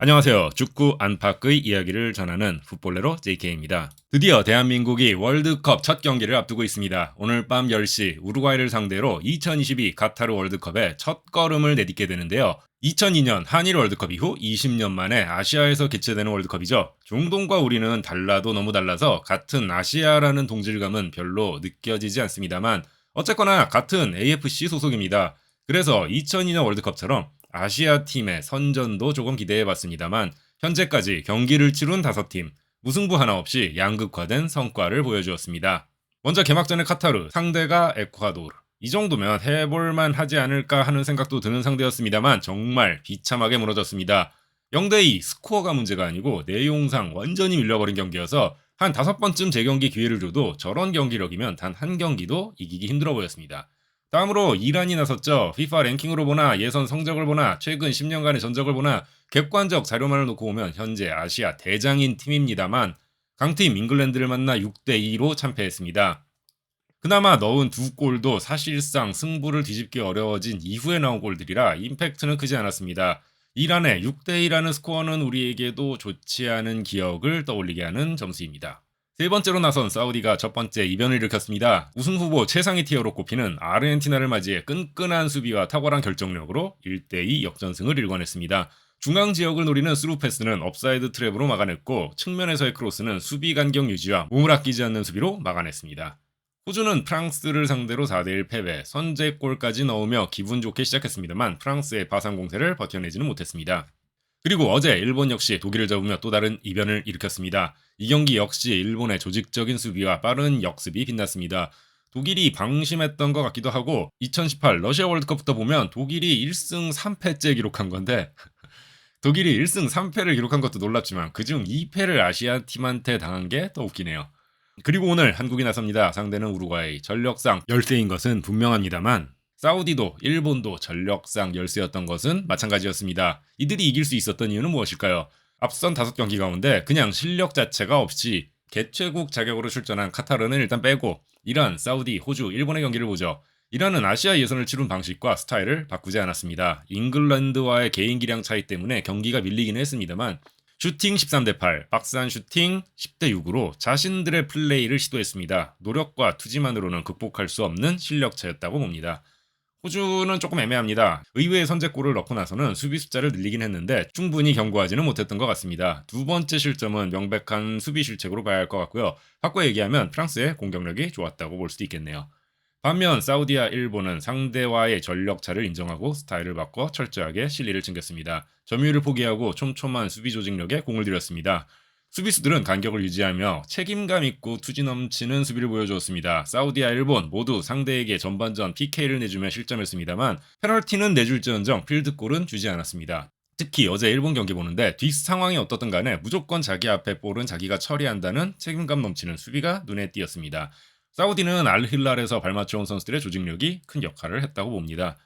안녕하세요. 축구 안팎의 이야기를 전하는 풋볼레로 JK입니다. 드디어 대한민국이 월드컵 첫 경기를 앞두고 있습니다. 오늘 밤 10시 우루과이를 상대로 2022 카타르 월드컵의 첫 걸음을 내딛게 되는데요. 2002년 한일 월드컵 이후 20년 만에 아시아에서 개최되는 월드컵이죠. 중동과 우리는 달라도 너무 달라서 같은 아시아라는 동질감은 별로 느껴지지 않습니다만 어쨌거나 같은 AFC 소속입니다. 그래서 2002년 월드컵처럼 아시아 팀의 선전도 조금 기대해봤습니다만 현재까지 경기를 치룬 5팀, 무승부 하나 없이 양극화된 성과를 보여주었습니다. 먼저 개막전의 카타르, 상대가 에콰도르. 이 정도면 해볼만 하지 않을까 하는 생각도 드는 상대였습니다만 정말 비참하게 무너졌습니다. 0대2 스코어가 문제가 아니고 내용상 완전히 밀려버린 경기여서 한 5번쯤 재경기 기회를 줘도 저런 경기력이면 단 한 경기도 이기기 힘들어 보였습니다. 다음으로 이란이 나섰죠. FIFA 랭킹으로 보나 예선 성적을 보나 최근 10년간의 전적을 보나 객관적 자료만을 놓고 보면 현재 아시아 대장인 팀입니다만 강팀 잉글랜드를 만나 6대2로 참패했습니다. 그나마 넣은 2골도 사실상 승부를 뒤집기 어려워진 이후에 나온 골들이라 임팩트는 크지 않았습니다. 이란의 6대2라는 스코어는 우리에게도 좋지 않은 기억을 떠올리게 하는 점수입니다. 세 번째로 나선 사우디가 첫 번째 이변을 일으켰습니다. 우승 후보 최상위 티어로 꼽히는 아르헨티나를 맞이해 끈끈한 수비와 탁월한 결정력으로 1대2 역전승을 일궈냈습니다. 중앙 지역을 노리는 스루 패스는 업사이드 트랩으로 막아냈고 측면에서의 크로스는 수비 간격 유지와 몸을 아끼지 않는 수비로 막아냈습니다. 호주는 프랑스를 상대로 4대1 패배, 선제골까지 넣으며 기분 좋게 시작했습니다만 프랑스의 파상 공세를 버텨내지는 못했습니다. 그리고 어제 일본 역시 독일을 잡으며 또 다른 이변을 일으켰습니다. 이 경기 역시 일본의 조직적인 수비와 빠른 역습이 빛났습니다. 독일이 방심했던 것 같기도 하고 2018 러시아 월드컵부터 보면 독일이 1승 3패째 기록한 건데 독일이 1승 3패를 기록한 것도 놀랍지만 그중 2패를 아시아 팀한테 당한 게 더 웃기네요. 그리고 오늘 한국이 나섭니다. 상대는 우루과이. 전력상 열세인 것은 분명합니다만 사우디도 일본도 전력상 열세였던 것은 마찬가지였습니다. 이들이 이길 수 있었던 이유는 무엇일까요? 앞선 5경기 가운데 그냥 실력 자체가 없이 개최국 자격으로 출전한 카타르는 일단 빼고 이란, 사우디, 호주, 일본의 경기를 보죠. 이란은 아시아 예선을 치룬 방식과 스타일을 바꾸지 않았습니다. 잉글랜드와의 개인 기량 차이 때문에 경기가 밀리긴 했습니다만 슈팅 13대8, 박스한 슈팅 10대6으로 자신들의 플레이를 시도했습니다. 노력과 투지만으로는 극복할 수 없는 실력 차였다고 봅니다. 호주는 조금 애매합니다. 의외의 선제골을 넣고 나서는 수비 숫자를 늘리긴 했는데 충분히 경고하지는 못했던 것 같습니다. 두 번째 실점은 명백한 수비 실책으로 봐야 할 것 같고요. 바꿔 얘기하면 프랑스의 공격력이 좋았다고 볼 수도 있겠네요. 반면 사우디와 일본은 상대와의 전력차를 인정하고 스타일을 바꿔 철저하게 실리를 챙겼습니다. 점유율을 포기하고 촘촘한 수비 조직력에 공을 들였습니다. 수비수들은 간격을 유지하며 책임감 있고 투지 넘치는 수비를 보여주었습니다. 사우디와 일본 모두 상대에게 전반전 PK를 내주며 실점했습니다만 페널티는 내줄지언정 필드골은 주지 않았습니다. 특히 어제 일본 경기 보는데 뒷 상황이 어떻든 간에 무조건 자기 앞에 볼은 자기가 처리한다는 책임감 넘치는 수비가 눈에 띄었습니다. 사우디는 알힐랄에서 발맞춰온 선수들의 조직력이 큰 역할을 했다고 봅니다.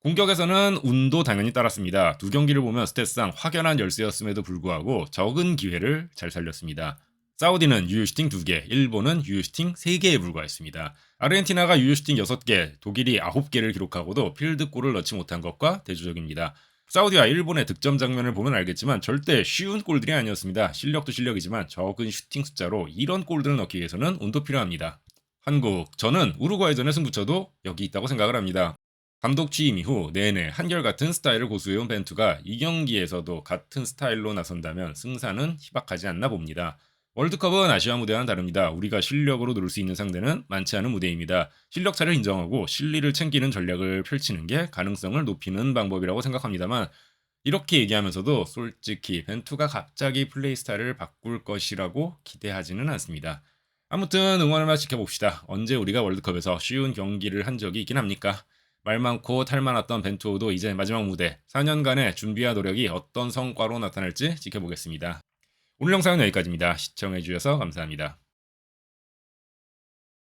공격에서는 운도 당연히 따랐습니다. 두 경기를 보면 스탯상 확연한 열세였음에도 불구하고 적은 기회를 잘 살렸습니다. 사우디는 유효슈팅 2개, 일본은 유효슈팅 3개에 불과했습니다. 아르헨티나가 유효슈팅 6개, 독일이 9개를 기록하고도 필드골을 넣지 못한 것과 대조적입니다. 사우디와 일본의 득점 장면을 보면 알겠지만 절대 쉬운 골들이 아니었습니다. 실력도 실력이지만 적은 슈팅 숫자로 이런 골들을 넣기 위해서는 운도 필요합니다. 한국, 저는 우루과이전의 승부처도 여기 있다고 생각을 합니다. 감독 취임 이후 내내 한결같은 스타일을 고수해온 벤투가 이 경기에서도 같은 스타일로 나선다면 승산은 희박하지 않나 봅니다. 월드컵은 아시아 무대와는 다릅니다. 우리가 실력으로 누를 수 있는 상대는 많지 않은 무대입니다. 실력차를 인정하고 실리를 챙기는 전략을 펼치는 게 가능성을 높이는 방법이라고 생각합니다만 이렇게 얘기하면서도 솔직히 벤투가 갑자기 플레이 스타일을 바꿀 것이라고 기대하지는 않습니다. 아무튼 응원을 지켜봅시다. 언제 우리가 월드컵에서 쉬운 경기를 한 적이 있긴 합니까? 말 많고 탈 많았던 벤투도 이제 마지막 무대 4년간의 준비와 노력이 어떤 성과로 나타날지 지켜보겠습니다. 오늘 영상은 여기까지입니다. 시청해주셔서 감사합니다.